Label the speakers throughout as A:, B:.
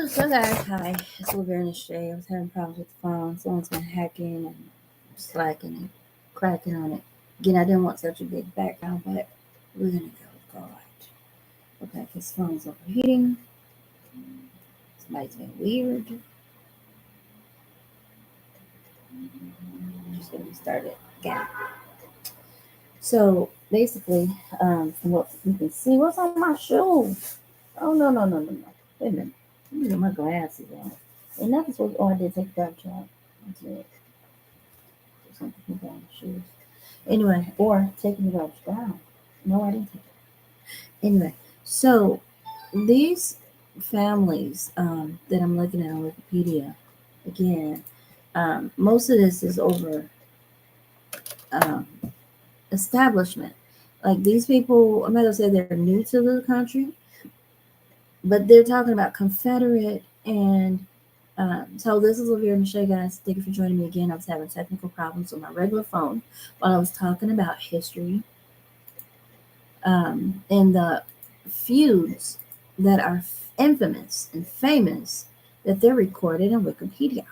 A: So guys, hi. It's Laverne Shay. I was having problems with the phone. Someone's been hacking and slacking and cracking on it. Again, I didn't want such a big background, but we're gonna go with God. Okay, his phone's overheating. Somebody's been weird. Just gonna restart it again. So basically, from what you can see, what's on my shoe? Oh no. Wait a minute. Let me get my glasses on. And nothing's supposed. Oh, I did take the garbage out. That's it. There's something put on my shoes. Anyway, or taking the garbage down. No, I didn't take it. Anyway, so these families that I'm looking at on Wikipedia, again, most of this is over um, establishment. Like these people, I'm not gonna say they're new to the country, but they're talking about Confederate and so this is Olivia Michelle, guys. Thank you for joining me again. I was having technical problems with my regular phone while I was talking about history and the feuds that are infamous and famous that they're recorded in Wikipedia.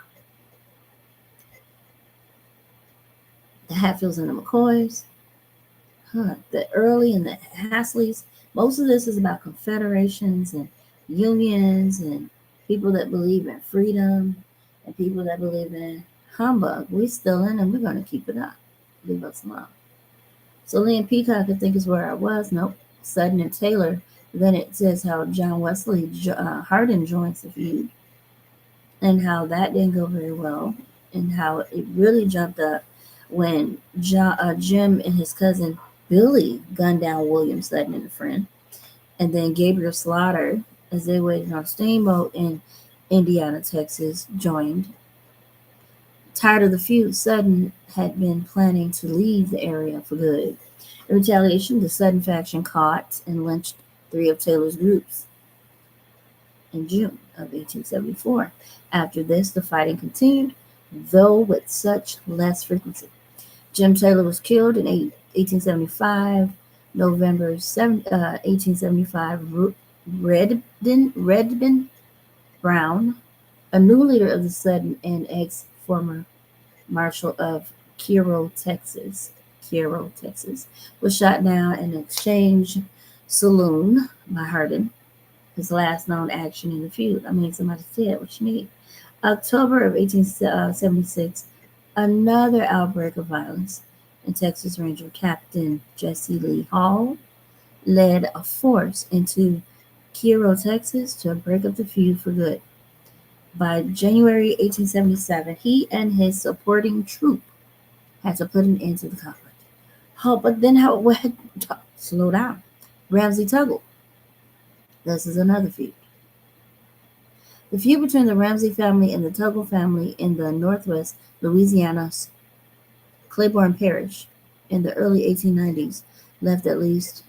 A: The Hatfields and the McCoys, the Early and the Hasleys. Most of this is about confederations and unions and people that believe in freedom and people that believe in humbug. We still in and we're going to keep it up. Leave us alone. So Lee and Peacock, I think, is where I was. Nope. Sutton and Taylor. Then it says how John Wesley Hardin joins the feud and how that didn't go very well and how it really jumped up when Jim and his cousin Billy gunned down William Sutton and a friend. And then Gabriel Slaughter, as they waited on a steamboat in Indiana, Texas, joined. Tired of the feud, Sutton had been planning to leave the area for good. In retaliation, the Sutton faction caught and lynched 3 of Taylor's groups in June of 1874. After this, the fighting continued, though with such less frequency. Jim Taylor was killed in 1875. November 1875, Redden Brown, a new leader of the Sutton and ex-former Marshal of Cairo, Texas, was shot down in an exchange saloon by Hardin, his last known action in the feud. I mean, somebody said, what you need? October of 1876, another outbreak of violence, and Texas Ranger Captain Jesse Lee Hall led a force into Cairo, Texas to break up the feud for good. By January 1877, he and his supporting troop had to put an end to the conflict. Oh, but then slow down. Ramsey Tuggle. This is another feud. The feud between the Ramsey family and the Tuggle family in the northwest Louisiana's Claiborne Parish in the early 1890s left at least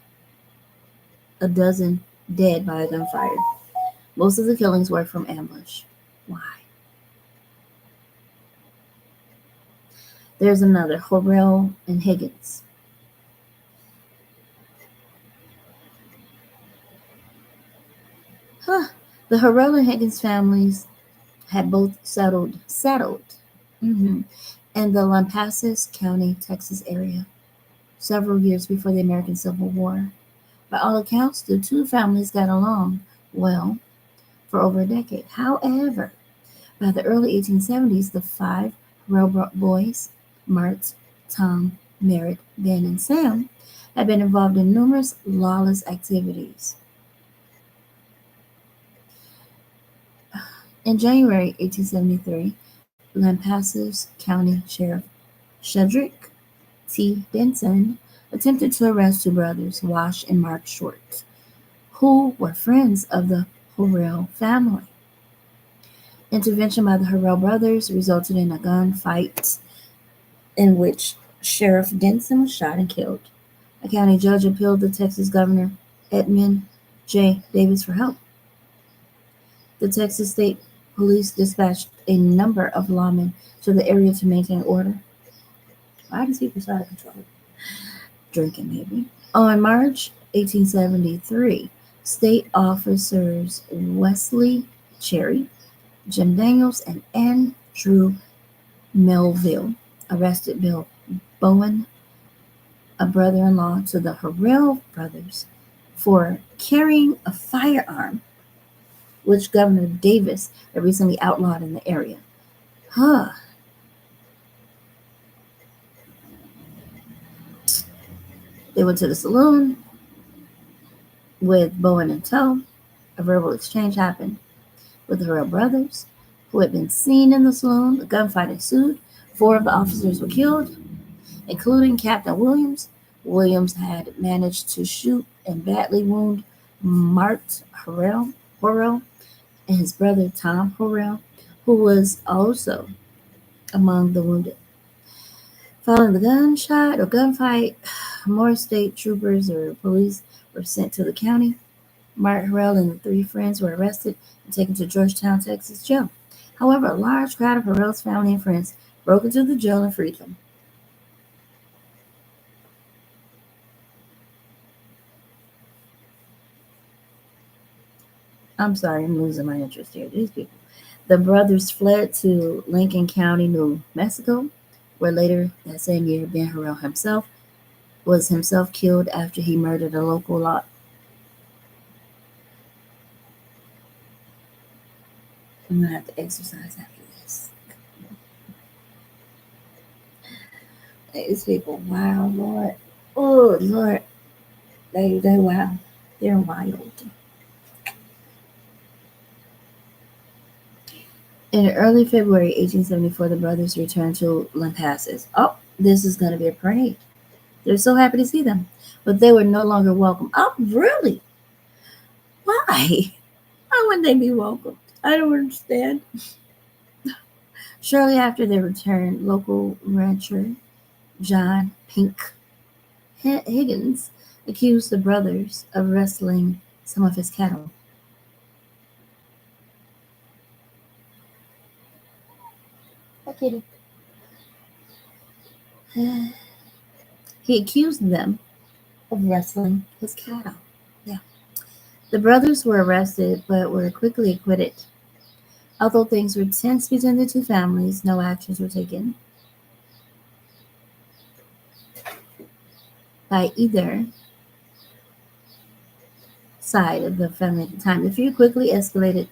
A: a dozen dead by gunfire. Most of the killings were from ambush. Why? There's another, Horrell and Higgins. The Horrell and Higgins families had both settled in the Lampasas County, Texas area several years before the American Civil War. By all accounts, the two families got along well for over a decade. However, by the early 1870s, the 5 Horrell boys, Mart, Tom, Merritt, Ben, and Sam, had been involved in numerous lawless activities. In January 1873, Lampasas County Sheriff Shedrick T. Denson attempted to arrest 2 brothers, Wash and Mark Short, who were friends of the Horrell family. Intervention by the Horrell brothers resulted in a gunfight in which Sheriff Denson was shot and killed. A county judge appealed to Texas Governor Edmund J. Davis for help. The Texas State Police dispatched a number of lawmen to the area to maintain order. Why these people so out of control? Drinking, maybe. On March 1873, state officers Wesley Cherry, Jim Daniels, and Andrew Melville arrested Bill Bowen, a brother-in-law to the Harrell brothers, for carrying a firearm, which Governor Davis had recently outlawed in the area. Huh. They went to the saloon with Bowen in tow. A verbal exchange happened with the Harrell brothers, who had been seen in the saloon. A gunfight ensued. 4 of the officers were killed, including Captain Williams. Williams had managed to shoot and badly wound Mart Horrell and his brother Tom Horrell, who was also among the wounded. Following the gunfight, more state troopers or police were sent to the county. Mart Horrell and the 3 friends were arrested and taken to Georgetown, Texas jail. However, a large crowd of Horrell's family and friends broke into the jail and freed them. I'm sorry, I'm losing my interest here. These people. The brothers fled to Lincoln County, New Mexico, where later that same year, Ben Horrell was himself killed after he murdered a local law. I'm gonna have to exercise after this. These people, wow, Lord. Oh, Lord. They wow. They're wild. In early February 1874, the brothers returned to Lampasas. Oh, this is going to be a parade. They're so happy to see them. But they were no longer welcome. Oh, really? Why? Why wouldn't they be welcome? I don't understand. Shortly after their return, local rancher John Pink Higgins accused the brothers of rustling some of his cattle. Hi, kitty. He accused them of rustling his cattle. Yeah. The brothers were arrested but were quickly acquitted. Although things were tense between the 2 families, no actions were taken by either side of the family at the time. The feud quickly escalated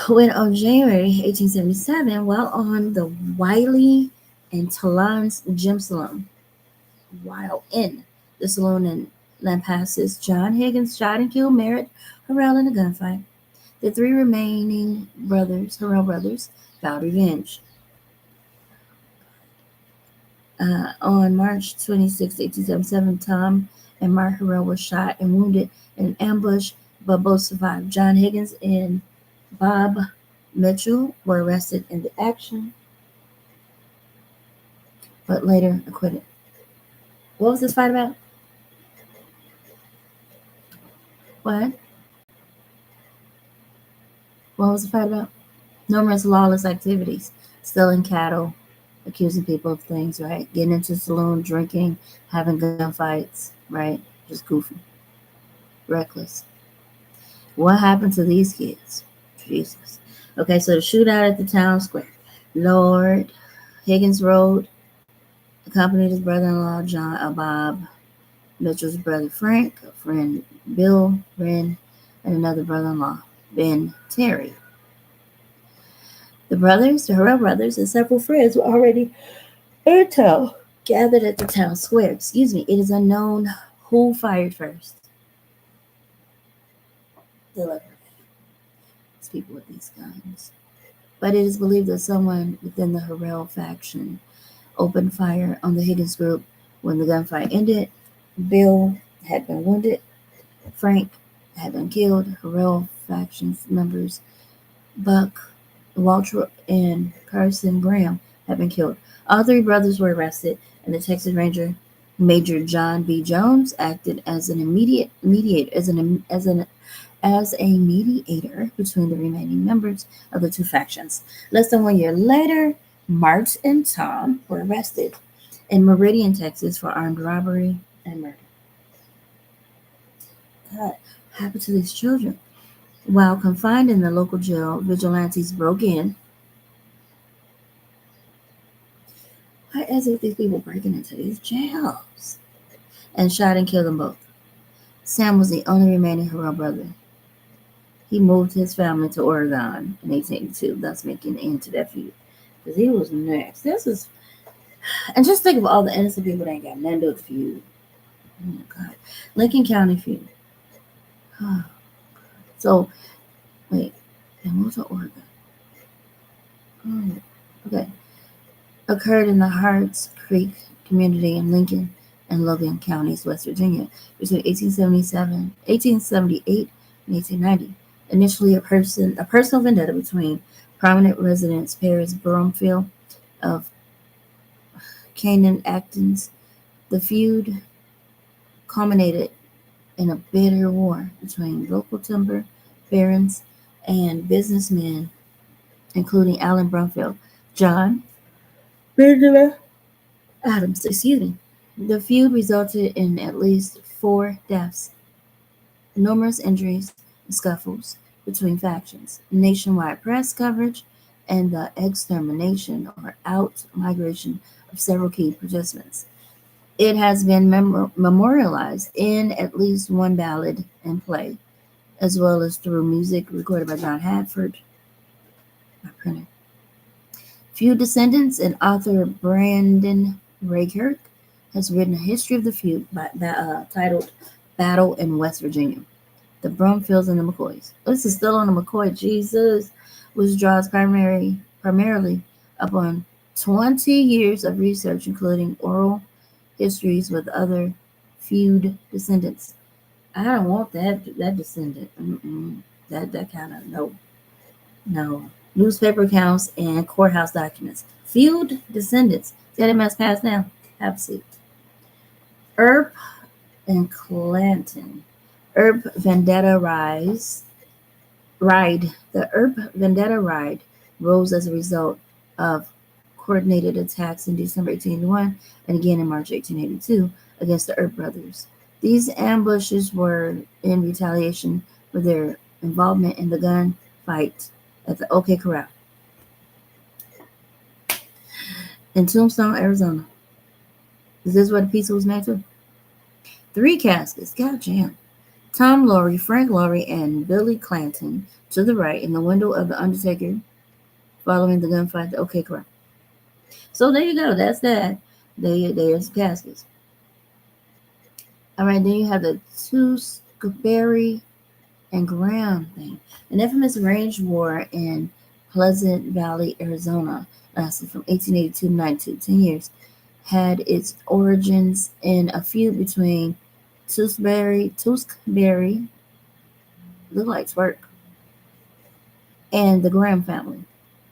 A: when on January 1877, while on the Wiley and Talon's Gym Saloon, while in the saloon in Lampasas, John Higgins shot and killed Merritt Horrell in a gunfight. The 3 remaining Horrell brothers, vowed revenge. On March 26, 1877, Tom and Mark Horrell were shot and wounded in an ambush, but both survived. John Higgins and Bob Mitchell were arrested in the action, but later acquitted. What was this fight about? What? What was the fight about? Numerous lawless activities, stealing cattle, accusing people of things, right? Getting into the saloon, drinking, having gunfights, right? Just goofy, reckless. What happened to these kids? Jesus. Okay, so the shootout at the town square. Lord Higgins rode, accompanied his brother-in-law, Bob Mitchell's brother Frank, a friend Bill Wren, and another brother-in-law, Ben Terry. The Horrell brothers, and several friends were already in tow, gathered at the town square. It is unknown who fired first. These people with these guns. But it is believed that someone within the Horrell faction opened fire on the Higgins group when the gunfight ended. Bill had been wounded. Frank had been killed. Horrell faction members Buck Waltrip and Carson Graham had been killed. All 3 brothers were arrested, and the Texas Ranger Major John B. Jones acted as a mediator between the remaining members of the 2 factions. Less than 1 year later, Mart and Tom were arrested in Meridian, Texas, for armed robbery and murder. God, what happened to these children? While confined in the local jail, vigilantes broke in. Why is it these people breaking into these jails? And shot and killed them both. Sam was the only remaining Harrell brother. He moved his family to Oregon in 1882, thus making an end to that feud. Because he was next. And just think of all the innocent people that ain't got nothing to do with the feud. Oh my God. Lincoln County feud. So, wait, they moved to Oregon. Oh, okay. Occurred in the Harts Creek community in Lincoln and Logan counties, West Virginia, between 1878, and 1890. Initially a personal vendetta between prominent residents Paris Bromfield of Canaan Actons. The feud culminated in a bitter war between local timber barons and businessmen, including Allen Bromfield, John Benjamin Adams. The feud resulted in at least 4 deaths, numerous injuries, and scuffles between factions, nationwide press coverage, and the extermination or out migration of several key participants. It has been memorialized in at least one ballad and play, as well as through music recorded by John Hadford, my printer. Feud descendants and author Brandon Rakirk has written a history of the feud titled Battle in West Virginia. The Brumfields and the McCoys. This is still on the McCoy Jesus, which draws primarily upon 20 years of research, including oral histories with other feud descendants. I don't want that descendant. That kind of no. Newspaper accounts and courthouse documents. Feud descendants. See how they must pass down. Have a seat. Earp and Clanton. Earp Vendetta Ride. The Earp Vendetta Ride rose as a result of coordinated attacks in December 1881 and again in March 1882 against the Earp brothers. These ambushes were in retaliation for their involvement in the gun fight at the OK Corral in Tombstone, Arizona. Is this where the pizza was made to? 3 caskets. Goddamn. Tom Laurie, Frank Laurie, and Billy Clanton to the right in the window of the Undertaker following the gunfight at the OK Corral. So there you go. That's that. There's caskets. All right, then you have the Tewksbury and Graham thing. An infamous range war in Pleasant Valley, Arizona, lasted from 1882 to 92, 10 years, had its origins in a feud between Tewksbury, look like twerk, and the Graham family.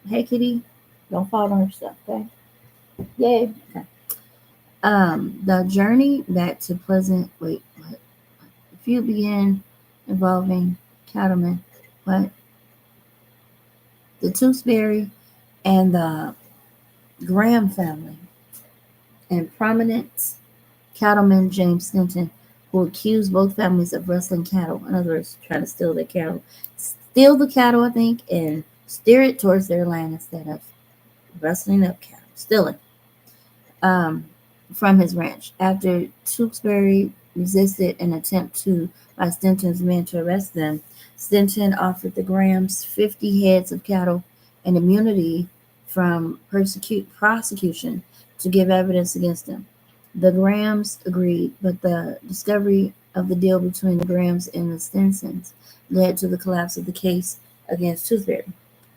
A: Hey, kitty, don't fall on her stuff, okay? Yay. Okay. The journey back to Pleasant, what? The feud began involving cattlemen, what? The Tewksbury and the Graham family, and prominent cattleman James Stinton, who accused both families of rustling cattle. In other words, trying to steal their cattle. Steal the cattle, I think, and steer it towards their land instead of rustling up cattle. Stealing. From his ranch. After Tewksbury resisted an attempt by Stinton's men to arrest them, Stinton offered the Grahams 50 heads of cattle and immunity from prosecution to give evidence against them. The Grahams agreed, but the discovery of the deal between the Grahams and the Stintons led to the collapse of the case against Tewksbury.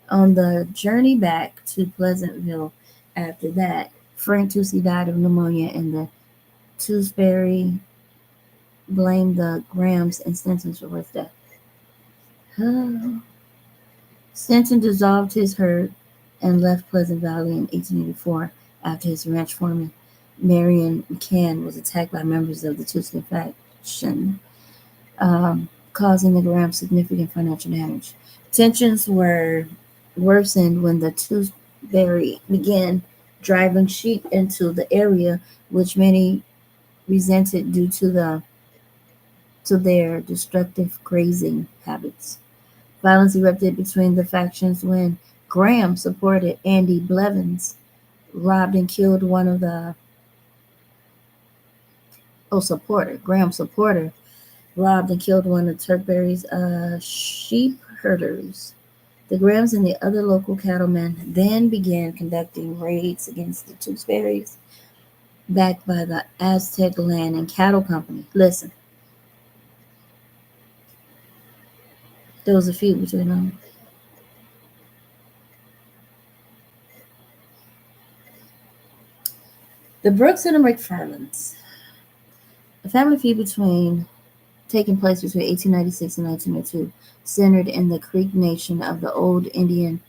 A: On the journey back to Pleasantville after that, Frank Tewksbury died of pneumonia, and the Tewksbury blamed the Grahams and Stintons for his death. Stinton dissolved his herd and left Pleasant Valley in 1884 after his ranch foreman, Marion McCann, was attacked by members of the Tewksbury faction, causing the Grahams significant financial damage. Tensions were worsened when the Tewksbury began driving sheep into the area, which many resented due to their destructive grazing habits. Violence erupted between the factions when Graham supported Andy Blevins, robbed and killed one of the Graham supporter, robbed and killed one of Turkberry's sheep herders. The Grahams and the other local cattlemen then began conducting raids against the Tewksbury's, backed by the Aztec Land and Cattle Company. Listen, there was a feud between them. The Brooks and the McFarlands. A family feud taking place between 1896 and 1902, centered in the Creek Nation of the old Indian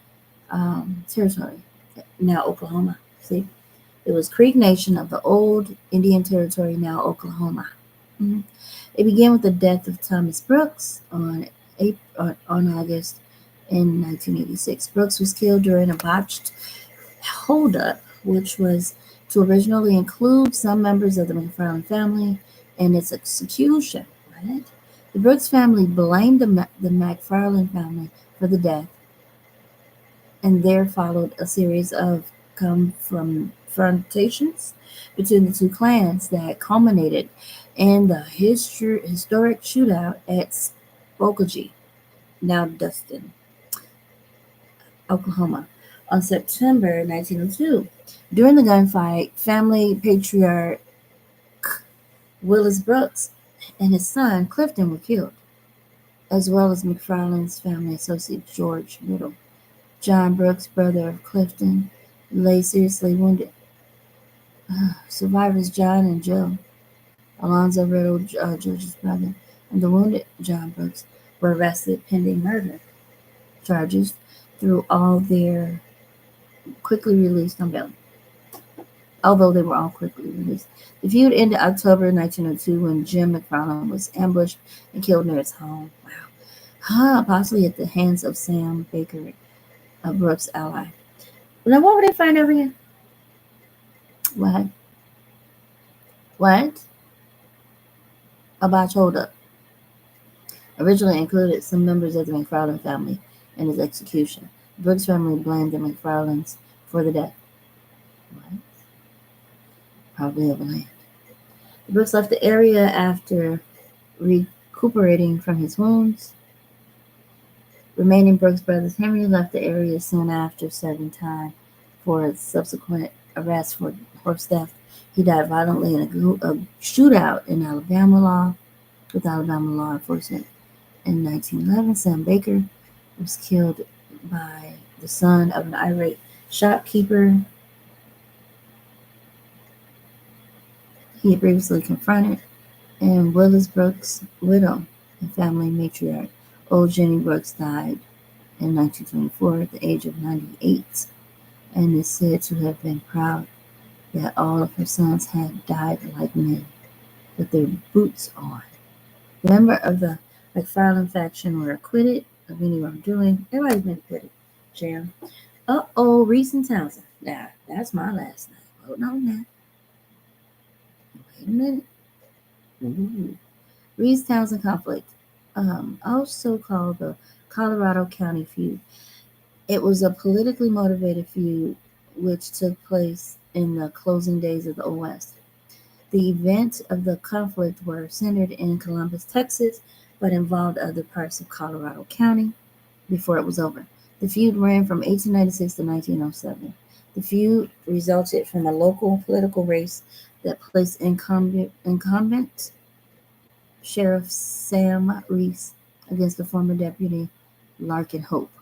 A: Territory, now Oklahoma. See, it was Creek Nation of the old Indian Territory, now Oklahoma. Mm-hmm. It began with the death of Thomas Brooks on August in 1986. Brooks was killed during a botched holdup, which was to originally include some members of the McFarland family and its execution. Right? The Brooks family blamed the McFarland family for the death, and there followed a series of confrontations between the two clans that culminated in the historic shootout at Spokane, now Dustin, Oklahoma, on September 1902. During the gunfight, family patriarch Willis Brooks and his son Clifton were killed, as well as McFarland's family associate George Riddle. John Brooks, brother of Clifton, lay seriously wounded. Survivors John and Joe, Alonzo Riddle, George's brother, and the wounded John Brooks were arrested pending murder charges, through all their quickly released on bail. Although they were all quickly released. The feud ended October 1902 when Jim McFarland was ambushed and killed near his home. Wow. Possibly at the hands of Sam Baker, a Brooks ally. Now, what would they find over here? What? A botch holdup. Originally included some members of the McFarland family in his execution. The Brooks family blamed the McFarlands for the death. What? Probably over land. The Brooks left the area after recuperating from his wounds. Remaining Brooks brothers Henry left the area soon after, serving time for a subsequent arrest for horse theft. He died violently in a shootout in with Alabama law enforcement. In 1911, Sam Baker was killed by the son of an irate shopkeeper he had previously confronted, and Willis Brooks' widow and family matriarch, old Jenny Brooks, died in 1924 at the age of 98, and is said to have been proud that all of her sons had died like men, with their boots on. Members of the McFarland faction were acquitted of any wrongdoing. Everybody's been acquitted. Sharon. Reese and Townsend. Now, that's my last name. Hold on now. Wait a minute. Ooh. Reese Townsend conflict, also called the Colorado County feud. It was a politically motivated feud which took place in the closing days of the Old West. The events of the conflict were centered in Columbus, Texas, but involved other parts of Colorado County before it was over. The feud ran from 1896 to 1907. The feud resulted from a local political race that placed incumbent Sheriff Sam Reese against the former deputy Larkin Hope.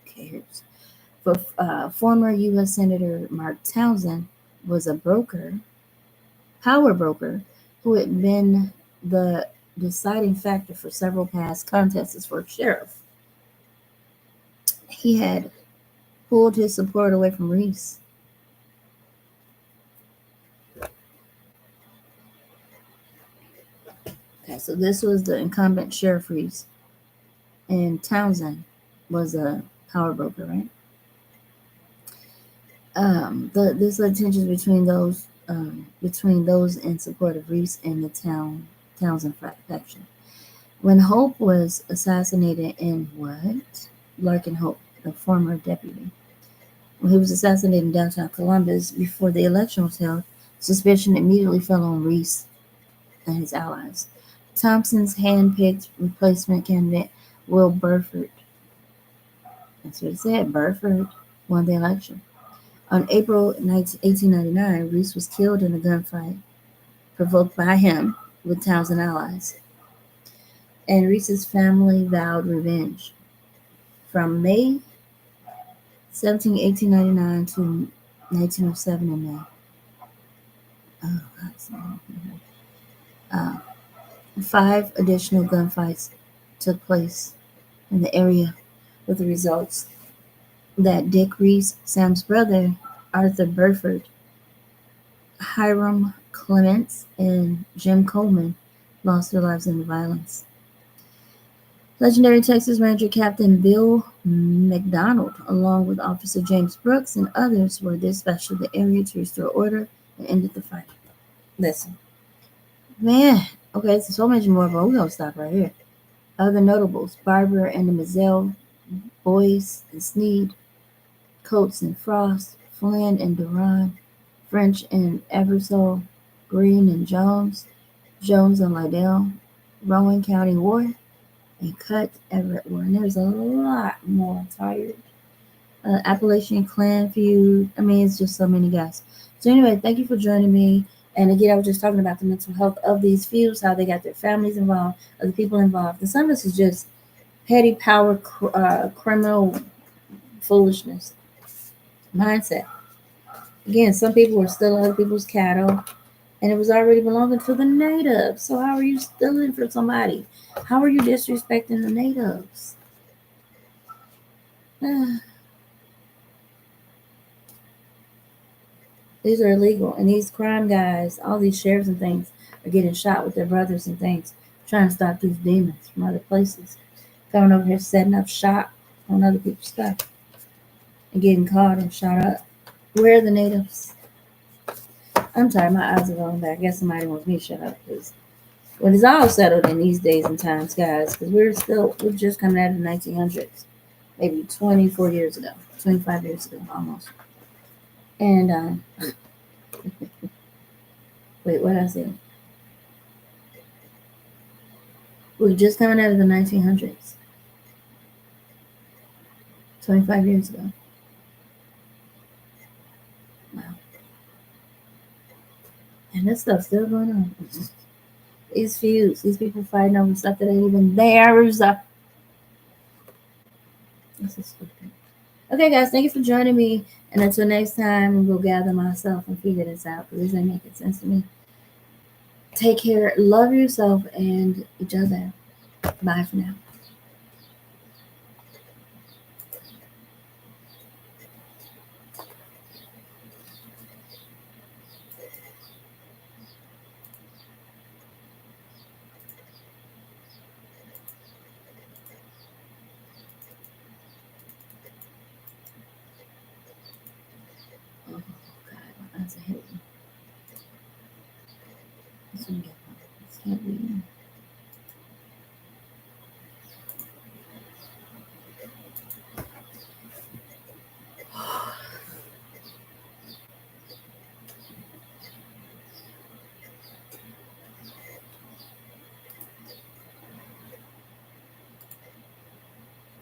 A: Who cares? Former U.S. Senator Mark Townsend was a power broker, who had been the deciding factor for several past contests for sheriff. He had pulled his support away from Reese. Okay, so this was the incumbent Sheriff Reese, and Townsend was a power broker, right? This led tensions between those in support of Reese and the Townsend faction. When Hope was assassinated in what? Larkin Hope, the former deputy. When he was assassinated in downtown Columbus before the election was held, suspicion immediately fell on Reese and his allies. Thompson's hand-picked replacement candidate, Will Burford, that's what it said, Burford, won the election. On April 1899, Reese was killed in a gunfight provoked by him with Townsend allies, and Reese's family vowed revenge. From May 1899 to 1907 in May. Oh, uh, 5 additional gunfights took place in the area, with the results that Dick Reese, Sam's brother, Arthur Burford, Hiram Clements, and Jim Coleman lost their lives in the violence. Legendary Texas Ranger Captain Bill McDonald, along with Officer James Brooks and others, were dispatched to the area to restore order and ended the fight. Listen, man, okay, so much more, but we're gonna stop right here. Other notables: Barber and the Mizell, Boyce and Sneed, Coates and Frost, Flynn and Duran, French and Eversole, Green and Jones, Jones and Liddell, Rowan County War, and Cut Everett War. And there's a lot more. Tired. Appalachian Clan feud. I mean, it's just so many guys. So anyway, thank you for joining me. And again, I was just talking about the mental health of these feuds, how they got their families involved, other people involved. And some of this is just petty power, criminal foolishness mindset. Again, some people were stealing other people's cattle, and it was already belonging to the natives. So how are you stealing from somebody? How are you disrespecting the natives? These are illegal, and these crime guys, all these sheriffs and things, are getting shot with their brothers and things, trying to stop these demons from other places, coming over here setting up shop on other people's stuff, and getting caught and shot up. Where are the natives? I'm tired. My eyes are going back. I guess somebody wants me to shut up because when it's all settled in these days and times, guys, because we're just coming out of the 1900s, maybe 24 years ago, 25 years ago, almost. And wait, what I say? We're just coming out of the 1900s, 25 years ago. Wow. And this stuff's still going on. These feuds, these people fighting over stuff that ain't even theirs. This is stupid. Okay, guys, thank you for joining me. And until next time, we'll gather myself and figure this out because this ain't making sense to me. Take care, love yourself and each other. Bye for now.